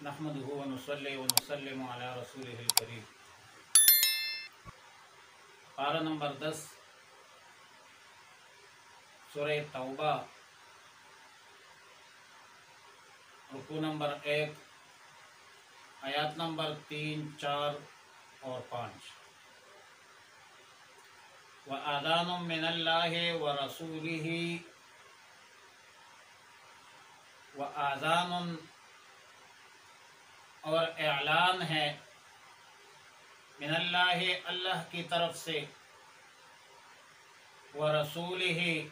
نحمده ونصلي ونسلم على رسوله الكريم۔ پارہ نمبر 10 سورہ توبہ، رکوع نمبر 1، آیات نمبر 3، 4 اور 5۔ وَآذَانٌ مِّنَ اللَّهِ وَرَسُولِهِ، وَآذَانٌ اور اعلان ہے، من اللہ اللہ کی طرف سے، ورسولہ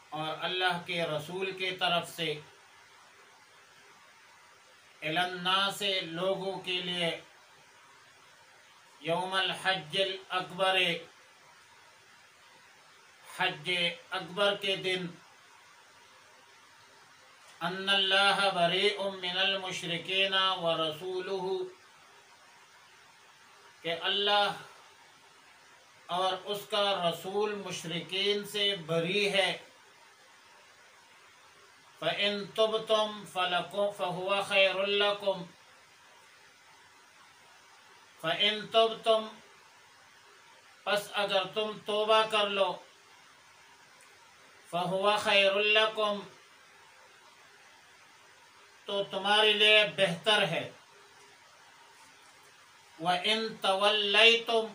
اور اللہ کے رسول کی طرف سے، الی الناس لوگوں کے لیے، یوم الحج الاکبر حج اکبر کے دن، ان اللہ بریء من المشرکین ورسولہ کہ اللہ اور اس کا رسول مشرکین سے بری ہے۔ فَإِن تُبْتُمْ فَهُوَ خَيْرٌ لَكُمْ، فَإِن تُبْتُمْ پس اگر تم توبہ کر لو، فَهُوَ خَيْرٌ لَكُمْ تو تمہارے لیے بہتر ہے۔ وَإِن تَوَلَّيْتُمْ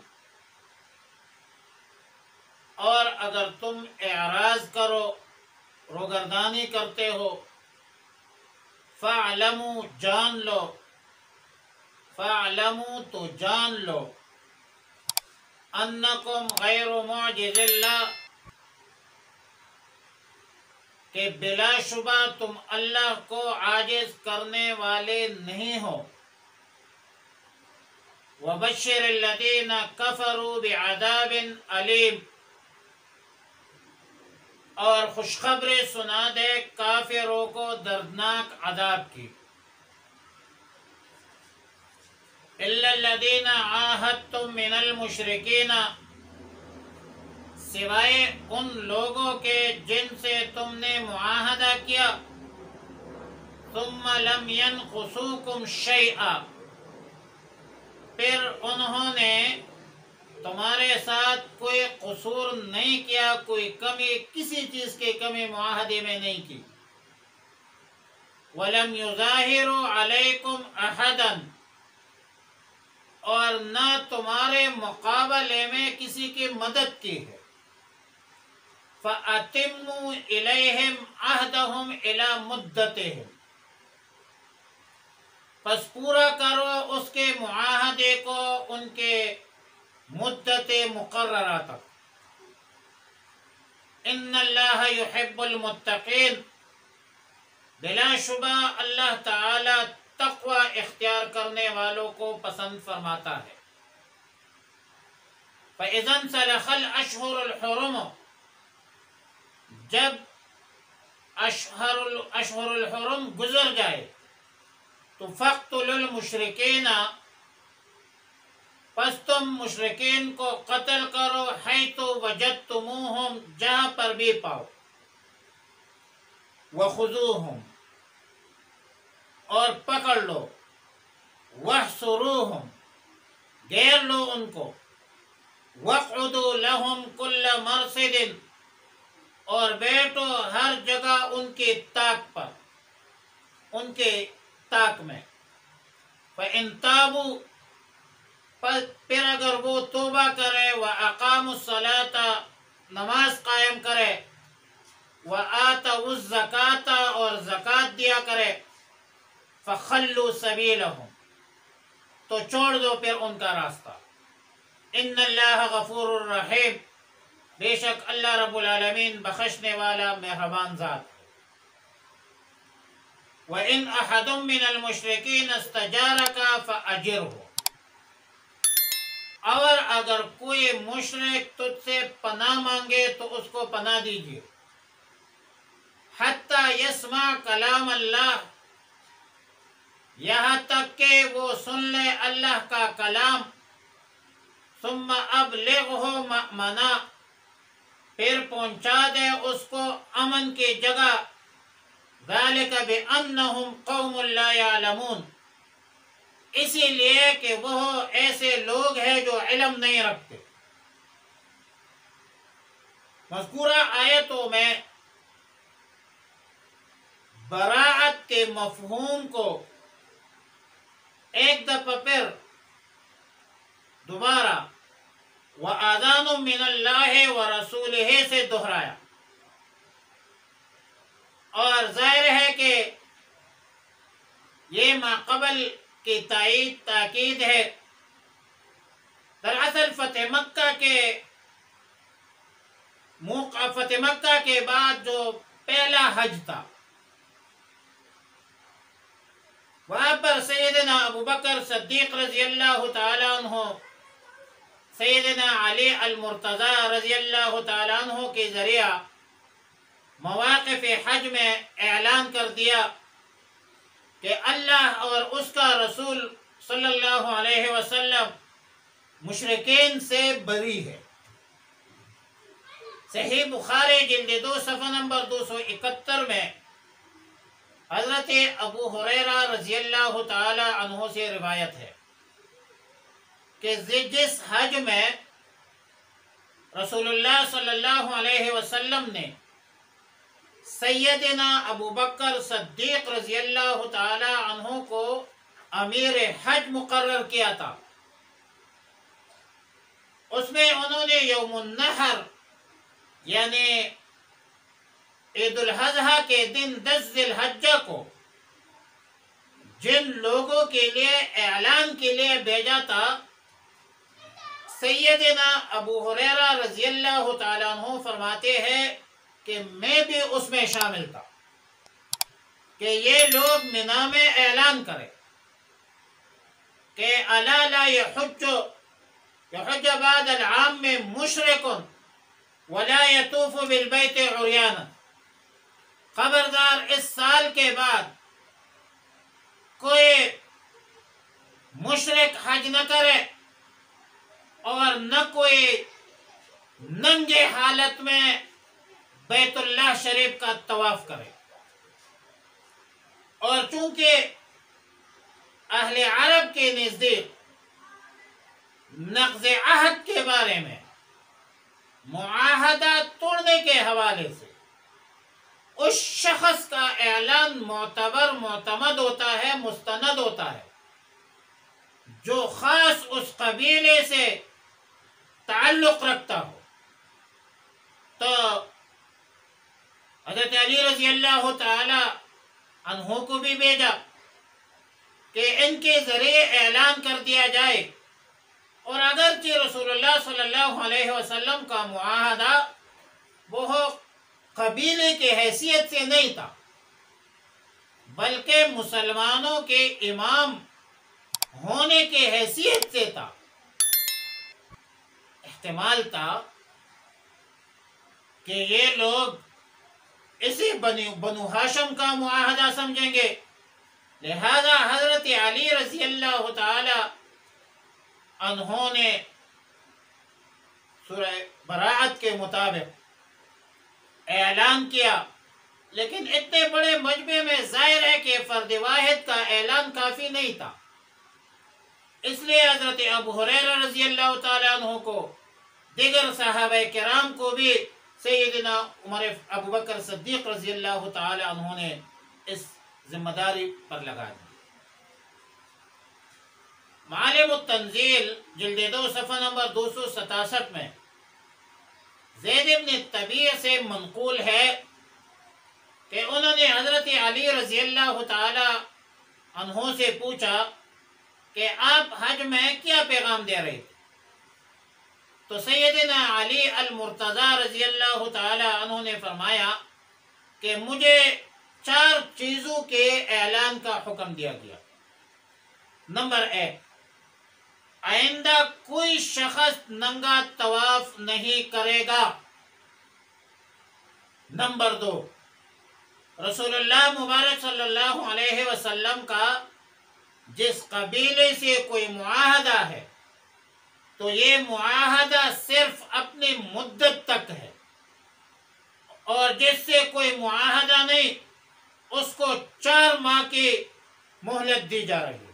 اور اگر تم اعراض کرو، روگردانی کرتے ہو، فَاعْلَمُوا جان لو، فَاعْلَمُوا تو جان لو، أَنَّكُمْ غَيْرُ مُعْجِزِ اللَّهِ کہ بلا شبہ تم اللہ کو عاجز کرنے والے نہیں ہو۔ وَبَشِّرِ الَّذِينَ كَفَرُوا بِعَذَابٍ أَلِيمٍ اور خوشخبری سنا دے کافروں کو دردناک عذاب کی۔ إِلَّا الَّذِينَ عَاهَدتُّم مِّنَ الْمُشْرِكِينَ سوائے ان لوگوں کے جن سے تم نے معاہدہ کیا، ثُمَّ لَمْ يَنْقُصُوكُمْ شَيْئًا پھر انہوں نے تمہارے ساتھ کوئی قصور نہیں کیا، کوئی کمی، کسی چیز کی کمی معاہدے میں نہیں کی۔ وَلَمْ يُظَاهِرُوا عَلَيْكُمْ أَحَدًا اور نہ تمہارے مقابلے میں کسی کی مدد کی ہے۔ فَأَتِمُّوا إِلَيْهِمْ عَهْدَهُمْ إِلَى مُدَّتِهِمْ پس پورا کرو اس کے معاہدے کو ان کے مدت مقررہ تک۔ إِنَّ اللَّهَ يُحِبُّ الْمُتَّقِينَ بلا شبہ اللہ تعالی تقوی اختیار کرنے والوں کو پسند فرماتا ہے۔ فَإِذَا انْسَلَخَ الْأَشْهُرُ الْحُرُمُ جب اشہر الحرم گزر جائے تو فَاقْتُلُوا الْمُشْرِكِينَ پس تم مشرکین کو قتل کرو، حیث وجدتموہم جہاں پر بھی پاؤ، وَخُذُوهُمْ اور پکڑ لو، وَاحْصُرُوهُمْ گھیر لو ان کو، وَاقْعُدُوا لَهُمْ كُلَّ مَرْصِدٍ اور بیٹھو ہر جگہ ان کی طاق پر، ان کے طاق میں۔ فَإِن تَابُوا پھر اگر وہ توبہ کرے، وَأَقَامُوا الصَّلَاةَ نماز قائم کرے، وَآتَوُا الزَّكَاةَ اور زکوٰۃ دیا کرے، فَخَلُّوا سَبِيلَهُمْ تو چھوڑ دو پھر ان کا راستہ۔ إِنَّ اللَّهَ غَفُورٌ رَحِيمٌ بے شک اللہ رب العالمین بخشنے والا مہربان ذات ہے۔ وَإِنْ أَحَدٌ مِّنَ الْمُشْرِكِينَ اسْتَجَارَكَ فَأَجِرْهُ اور اگر کوئی مشرک تجھ سے پناہ مانگے تو اس کو پناہ دیجیے، حَتَّى يَسْمَعَ كَلَامَ اللَّهِ یہاں تک کہ وہ سن لے اللہ کا کلام، ثُمَّ أَبْلِغْهُ مَأْمَنًا پھر پہنچا دے اس کو امن کی جگہ، ذالک بأنہم قوم لا یعلمون، اسی لیے کہ وہ ایسے لوگ ہیں جو علم نہیں رکھتے۔ مذکورہ آیتوں میں براعت کے مفہوم کو ایک دفعہ پھر دوبارہ وَآذَانٌ مِّنَ اللَّهِ وَرَسُولِهِ سے دہرایا، اور ظاہر ہے کہ یہ ماقبل کی تاکید ہے۔ دراصل فتح مکہ کے بعد جو پہلا حج تھا، وہاں پر سیدنا ابو بکر صدیق رضی اللہ تعالیٰ عنہ سیدنا علی المرتضی رضی اللہ تعالیٰ عنہ کے ذریعہ مواقف حج میں اعلان کر دیا کہ اللہ اور اس کا رسول صلی اللہ علیہ وسلم مشرکین سے بری ہے۔ صحیح بخاری جلد 2 صفحہ نمبر 271 میں حضرت ابو ہریرہ رضی اللہ تعالی عنہ سے روایت ہے کہ جس حج میں رسول اللہ صلی اللہ علیہ وسلم نے سیدنا ابو بکر صدیق رضی اللہ تعالی عنہ کو امیر حج مقرر کیا تھا، اس میں انہوں نے یوم النحر یعنی عید الاضحیٰ کے دن 10 ذی الحجہ کو جن لوگوں کے لیے اعلان کے لیے بھیجا تھا، سیدنا ابو ہریرہ رضی اللہ تعالیٰ عنہ فرماتے ہیں کہ میں بھی اس میں شامل تھا کہ یہ لوگ منا میں اعلان کریں کہ الا لا یحج بعد العام میں مشرک ولا یطوف بالبیت عریانا، خبردار اس سال کے بعد کوئی مشرک حج نہ کرے اور نہ کوئی ننگے حالت میں بیت اللہ شریف کا طواف کرے۔ اور چونکہ اہل عرب کے نزدیک نقض عہد کے بارے میں معاہدہ توڑنے کے حوالے سے اس شخص کا اعلان معتبر معتمد ہوتا ہے، مستند ہوتا ہے، جو خاص اس قبیلے سے تعلق رکھتا ہو۔ تو حضرت علی رضی اللہ تعالی عنہ کو بھی بھیجا کہ ان کے ذریعے اعلان کر دیا جائے، اور اگرچہ رسول اللہ صلی اللہ علیہ وسلم کا معاہدہ وہ قبیلے کی حیثیت سے نہیں تھا بلکہ مسلمانوں کے امام ہونے کی حیثیت سے تھا، احتمال تھا کہ یہ لوگ اسی بنو ہاشم کا معاہدہ سمجھیں گے، لہذا حضرت علی رضی اللہ تعالی عنہ نے سورہ براعت کے مطابق اعلان کیا، لیکن اتنے بڑے مجمع میں ظاہر ہے کہ فرد واحد کا اعلان کافی نہیں تھا، اس لیے حضرت ابو ہریرہ رضی اللہ تعالی عنہ کو دیگر صحابہ کرام کو بھی سیدنا ابو بکر صدیق رضی اللہ تعالی عنہ نے اس ذمہ داری پر لگا دی۔ معالم التنزیل جلد 2 صفحہ نمبر 267 میں زید بن طبیع سے منقول ہے کہ انہوں نے حضرت علی رضی اللہ تعالی عنہ سے پوچھا کہ آپ حج میں کیا پیغام دے رہے تھے؟ تو سیدنا علی المرتضی رضی اللہ تعالی عنہ نے فرمایا کہ مجھے 4 چیزوں کے اعلان کا حکم دیا گیا۔ نمبر 1، آئندہ کوئی شخص ننگا طواف نہیں کرے گا۔ نمبر 2، رسول اللہ مبارک صلی اللہ علیہ وسلم کا جس قبیلے سے کوئی معاہدہ ہے تو یہ معاہدہ صرف اپنی مدت تک ہے، اور جس سے کوئی معاہدہ نہیں اس کو 4 ماہ کی مہلت دی جا رہی ہے۔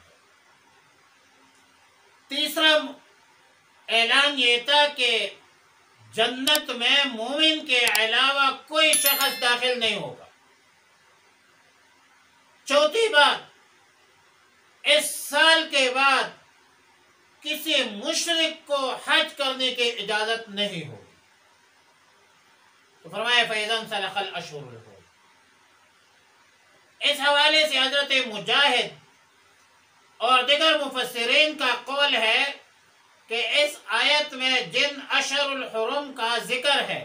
تیسرا اعلان یہ تھا کہ جنت میں مومن کے علاوہ کوئی شخص داخل نہیں ہوگا۔ چوتھی بات، اس سال کے بعد کسی مشرک کو حج کرنے کی اجازت نہیں ہوگی۔ تو فرمایا فَإِذَا انْسَلَخَ الْأَشْهُرُ الْحُرُمُ۔ اس حوالے سے حضرت مجاہد اور دیگر مفسرین کا قول ہے کہ اس آیت میں جن اشہر الحرم کا ذکر ہے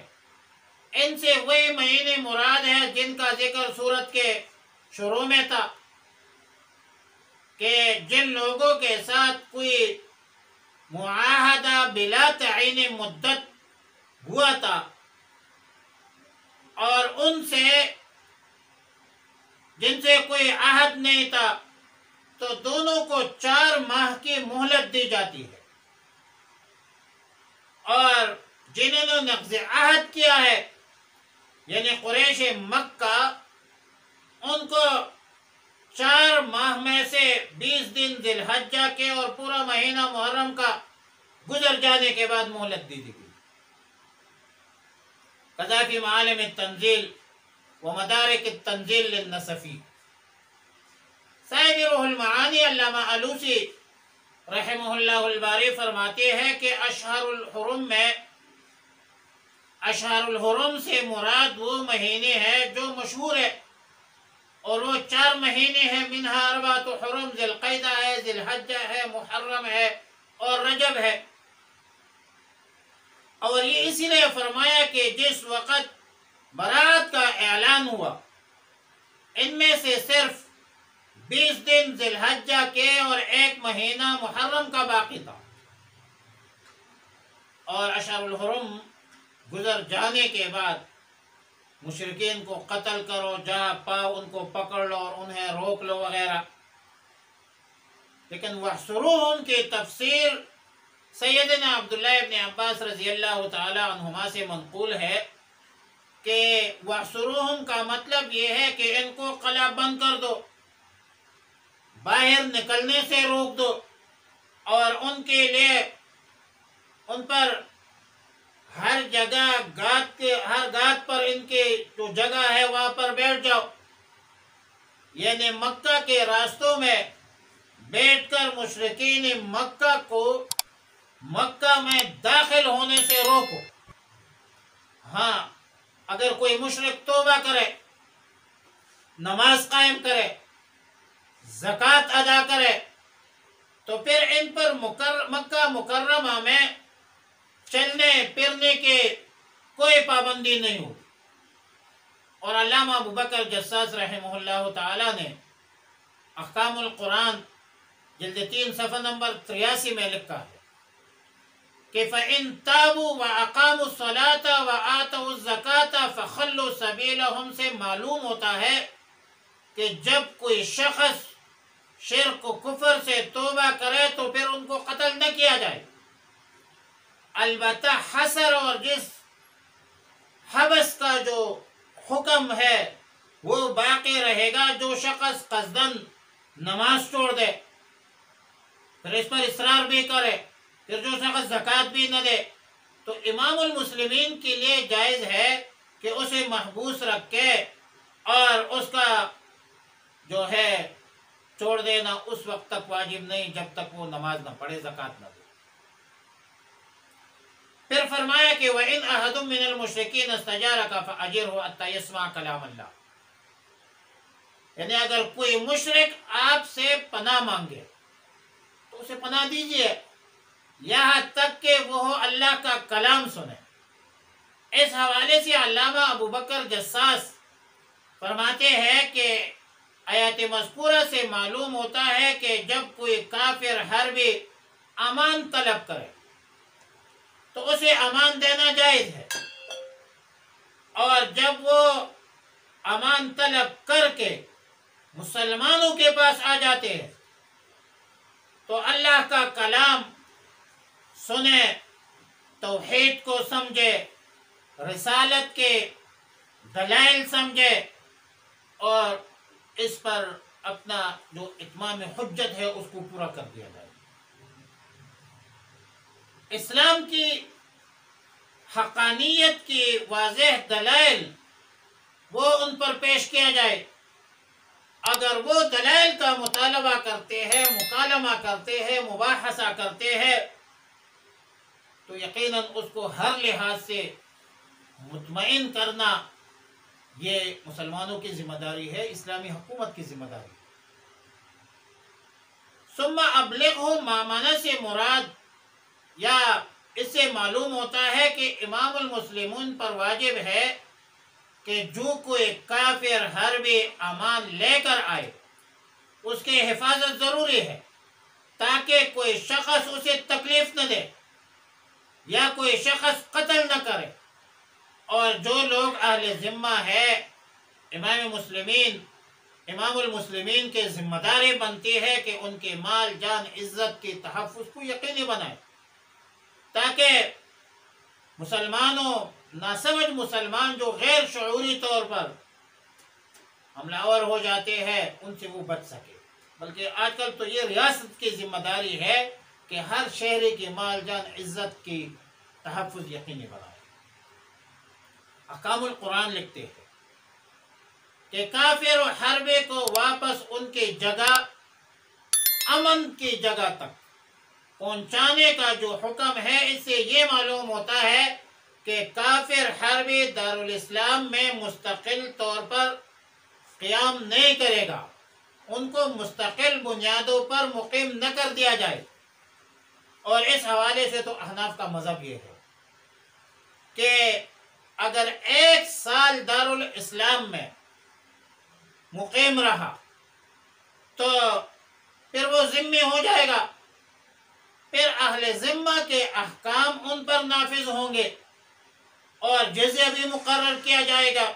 ان سے وہی مہینے مراد ہے جن کا ذکر سورت کے شروع میں تھا، کہ جن لوگوں کے ساتھ کوئی معاہدہ بلا تعین مدت ہوا تھا اور ان سے جن سے کوئی عہد نہیں تھا تو دونوں کو 4 ماہ کی مہلت دی جاتی ہے، اور جنہوں نے نقض عہد کیا ہے یعنی قریش مکہ، ان کو 4 ماہ میں سے 20 دن ذی الحجہ کے اور پورا مہینہ محرم کا گزر جانے کے بعد مہلت دی گئی۔ قضا فی معالم التنزیل و مدارک التنزیل للنصفی، صاحب روح المعانی علامہ علوسی رحمہ اللہ الباری فرماتے ہیں کہ اشہر الحرم میں اشہر الحرم سے مراد وہ مہینے ہیں جو مشہور ہے، اور وہ 4 مہینے ہیں، منہا اربعۃ حرم، ذی القعدہ ہے، ذی الحجہ ہے، محرم ہے اور رجب ہے۔ اور یہ اسی لیے فرمایا کہ جس وقت برات کا اعلان ہوا ان میں سے صرف 20 دن ذی الحجہ کے اور 1 مہینہ محرم کا باقی تھا، اور اشہر الحرم گزر جانے کے بعد مشرکین کو قتل کرو، جہاں پاؤ ان کو پکڑ لو اور انہیں روک لو وغیرہ۔ لیکن وَاحْصُرُوهُمْ کی تفسیر سیدنا عبداللہ ابن عباس رضی اللہ تعالی عنہما سے منقول ہے کہ وَاحْصُرُوهُمْ کا مطلب یہ ہے کہ ان کو قلعہ بند کر دو، باہر نکلنے سے روک دو، اور ان کے لیے ان پر ہر جگہ ہر گات پر ان کی جو جگہ ہے وہاں پر بیٹھ جاؤ، یعنی مکہ کے راستوں میں بیٹھ کر مشرکین مکہ کو مکہ میں داخل ہونے سے روکو۔ ہاں، اگر کوئی مشرک توبہ کرے، نماز قائم کرے، زکوٰۃ ادا کرے تو پھر ان پر مکہ مکرمہ میں چلنے پھرنے کے کوئی پابندی نہیں ہو۔ اور علامہ ابوبکر جساس رحمہ اللہ تعالی نے احکام القرآن جلد 3 صفحہ نمبر 83 میں لکھا ہے کہ فَإِن تَابُوا وَأَقَامُوا الصَّلَاةَ وَآتَوُا الزَّكَاةَ فَخَلُّوا سَبِيلَهُمْ سے معلوم ہوتا ہے کہ جب کوئی شخص شرک و کفر سے توبہ کرے تو پھر ان کو قتل نہ کیا جائے، البتہ حسر اور جس حبس کا جو حکم ہے وہ باقی رہے گا۔ جو شخص قصداً نماز چھوڑ دے، پھر اس پر اصرار بھی کرے، پھر جو شخص زکوٰۃ بھی نہ دے، تو امام المسلمین کے لیے جائز ہے کہ اسے محبوس رکھ کے اور اس کا جو ہے چھوڑ دینا اس وقت تک واجب نہیں جب تک وہ نماز نہ پڑھے، زکوٰۃ نہ دے۔ پھر فرمایا کہ وَإِنْ أَحَدٌ مِّنَ الْمُشْرِكِينَ اسْتَجَارَكَ فَأَجِرْهُ حَتَّى يَسْمَعَ كَلَامَ اللَّهِ، یعنی اگر کوئی مشرک آپ سے پناہ مانگے تو اسے پناہ دیجیے یہاں تک کہ وہ اللہ کا کلام سنے۔ اس حوالے سے علامہ ابوبکر جساس فرماتے ہیں کہ آیات مذکورہ سے معلوم ہوتا ہے کہ جب کوئی کافر حربی امان طلب کرے تو اسے امان دینا جائز ہے، اور جب وہ امان طلب کر کے مسلمانوں کے پاس آ جاتے ہیں تو اللہ کا کلام سنے، توحید کو سمجھے، رسالت کے دلائل سمجھے اور اس پر اپنا جو اتمام حجت ہے اس کو پورا کر دیا جائے. اسلام کی حقانیت کی واضح دلائل وہ ان پر پیش کیا جائے. اگر وہ دلائل کا مطالبہ کرتے ہیں، مکالمہ کرتے ہیں، مباحثہ کرتے ہیں، تو یقیناً اس کو ہر لحاظ سے مطمئن کرنا یہ مسلمانوں کی ذمہ داری ہے، اسلامی حکومت کی ذمہ داری. ثم ابلغہ مامانہ سے مراد یا اس سے معلوم ہوتا ہے کہ امام المسلمون پر واجب ہے کہ جو کوئی کافر حربی امان لے کر آئے اس کی حفاظت ضروری ہے، تاکہ کوئی شخص اسے تکلیف نہ دے یا کوئی شخص قتل نہ کرے. اور جو لوگ اہل ذمہ ہے، امام المسلمین کے ذمہ داری بنتی ہے کہ ان کے مال جان عزت کی تحفظ کو یقینی بنائے، تاکہ مسلمانوں ناسمجھ مسلمان جو غیر شعوری طور پر حملہ آور ہو جاتے ہیں ان سے وہ بچ سکے. بلکہ آج کل تو یہ ریاست کی ذمہ داری ہے کہ ہر شہری کی مال جان عزت کی تحفظ یقینی بنائے. احکام القرآن لکھتے ہیں کہ کافر و حربے کو واپس ان کی جگہ، امن کی جگہ تک پہنچانے کا جو حکم ہے، اس سے یہ معلوم ہوتا ہے کہ کافر حربی دارالاسلام میں مستقل طور پر قیام نہیں کرے گا، ان کو مستقل بنیادوں پر مقیم نہ کر دیا جائے. اور اس حوالے سے تو احناف کا مذہب یہ ہے کہ اگر 1 سال دارالاسلام میں مقیم رہا تو پھر وہ ذمہ ہو جائے گا، پھر اہل ذمہ کے احکام ان پر نافذ ہوں گے اور جزیہ بھی مقرر کیا جائے گا.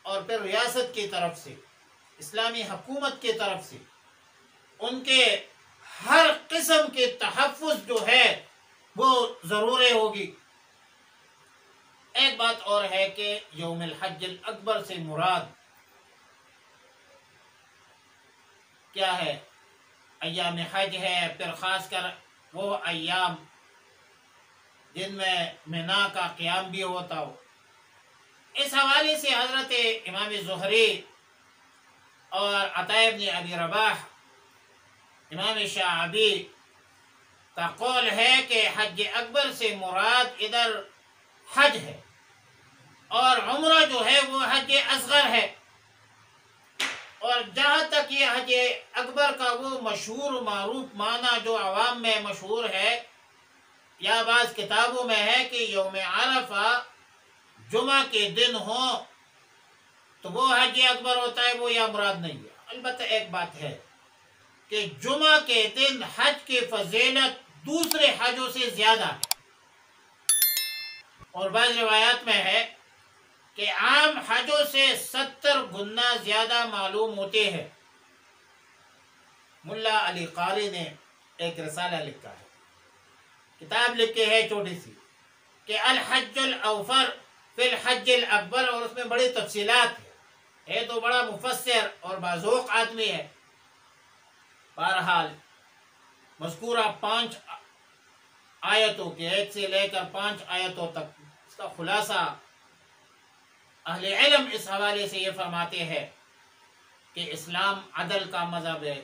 اور پھر ریاست کی طرف سے، اسلامی حکومت کی طرف سے ان کے ہر قسم کے تحفظ جو ہے وہ ضروری ہوگی. ایک بات اور ہے کہ یوم الحج الاکبر سے مراد کیا ہے؟ ایام حج ہے، پھر خاص کر وہ ایام جن میں مینا کا قیام بھی ہوتا ہو. اس حوالے سے حضرت امام زہری اور عطا ابن ابی رباح، امام شعبی کا قول ہے کہ حج اکبر سے مراد ادھر حج ہے، اور عمرہ جو ہے وہ حج اصغر ہے. اور جہاں تک یہ حج اکبر کا وہ مشہور معروف معنی جو عوام میں مشہور ہے یا بعض کتابوں میں ہے کہ یوم عرفہ جمعہ کے دن ہو تو وہ حج اکبر ہوتا ہے، وہ یا مراد نہیں ہے. البتہ ایک بات ہے کہ جمعہ کے دن حج کی فضیلت دوسرے حجوں سے زیادہ ہے. اور بعض روایات میں ہے کہ عام حجوں سے 70 گنا زیادہ معلوم ہوتے ہیں. ملا علی قاری نے ایک رسالہ لکھا ہے، کتاب لکھی ہے چھوٹی سی کہ الحج الاوفر فی الحج الاکبر، اور اس میں بڑی تفصیلات ہے تو بڑا مفسر اور باذوق آدمی ہے. بہرحال مذکورہ 5 آیتوں کے 1 سے لے کر 5 آیتوں تک اس کا خلاصہ اہل علم اس حوالے سے یہ فرماتے ہیں کہ اسلام عدل کا مذہب ہے،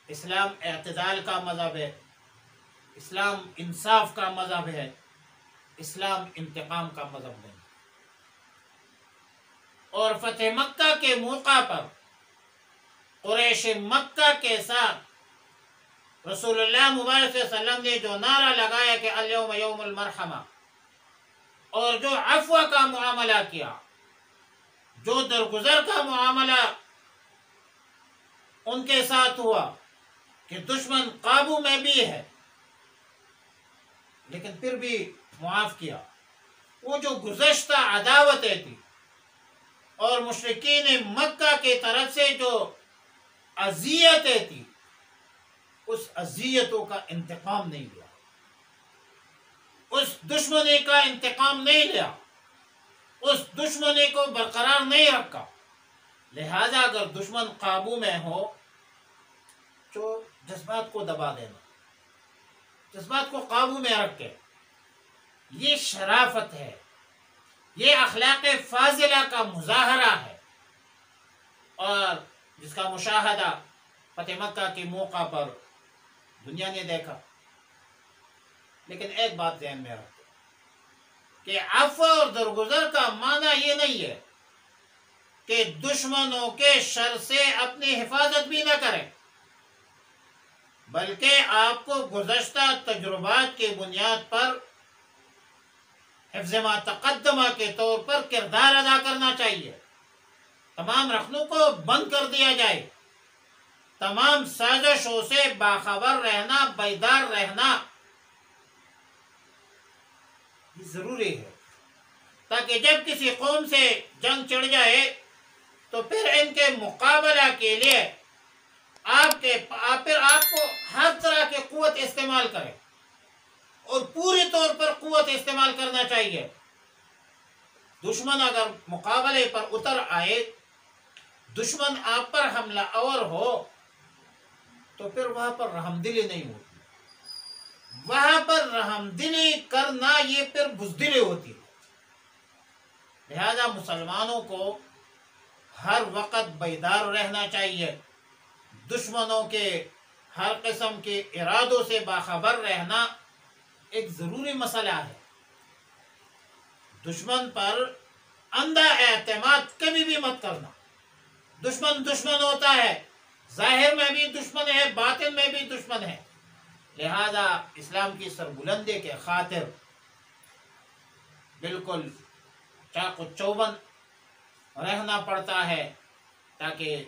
اسلام اعتدال کا مذہب ہے، اسلام انصاف کا مذہب ہے، اسلام انتقام کا مذہب نہیں. اور فتح مکہ کے موقع پر قریش مکہ کے ساتھ رسول اللہ مبارک صلی اللہ علیہ وسلم نے جو نعرہ لگایا کہ الیوم یوم المرحمہ، اور جو عفو کا معاملہ کیا، جو درگزر کا معاملہ ان کے ساتھ ہوا کہ دشمن قابو میں بھی ہے لیکن پھر بھی معاف کیا. وہ جو گزشتہ عداوتیں تھی اور مشرکین مکہ کی طرف سے جو اذیتیں تھی، اس اذیتوں کا انتقام نہیں لیا، اس دشمنی کا انتقام نہیں لیا، اس دشمنی کو برقرار نہیں رکھا، لہذا اگر دشمن قابو میں ہو تو جذبات کو دبا دینا، جذبات کو قابو میں رکھ کے، یہ شرافت ہے، یہ اخلاق فاضلہ کا مظاہرہ ہے، اور جس کا مشاہدہ فتح مکہ کے موقع پر دنیا نے دیکھا۔ لیکن ایک بات ذہن میں رکھو کہ عفو اور درگزر کا معنی یہ نہیں ہے کہ دشمنوں کے شر سے اپنی حفاظت بھی نہ کریں، بلکہ آپ کو گزشتہ تجربات کی بنیاد پر حفظ ما تقدمہ کے طور پر کردار ادا کرنا چاہیے، تمام رخنوں کو بند کر دیا جائے، تمام سازشوں سے باخبر رہنا، بیدار رہنا یہ ضروری ہے، تاکہ جب کسی قوم سے جنگ چڑھ جائے تو پھر ان کے مقابلہ کے لیے آپ کو ہر طرح کی قوت استعمال کرے، اور پوری طور پر قوت استعمال کرنا چاہیے۔ دشمن اگر مقابلے پر اتر آئے، دشمن آپ پر حملہ آور ہو، تو پھر وہاں پر رحم دلی نہیں ہوتی، وہاں پر رحم دلی کرنا یہ پھر بزدلی ہوتی ہے۔ لہذا مسلمانوں کو ہر وقت بیدار رہنا چاہیے، دشمنوں کے ہر قسم کے ارادوں سے باخبر رہنا ایک ضروری مسئلہ ہے۔ دشمن پر اندھا اعتماد کبھی بھی مت کرنا، دشمن ہوتا ہے، ظاہر میں بھی دشمن ہے، باطن میں بھی دشمن ہے۔ لہذا اسلام کی سربلندی کے خاطر بالکل چاق و چوبند رہنا پڑتا ہے، تاکہ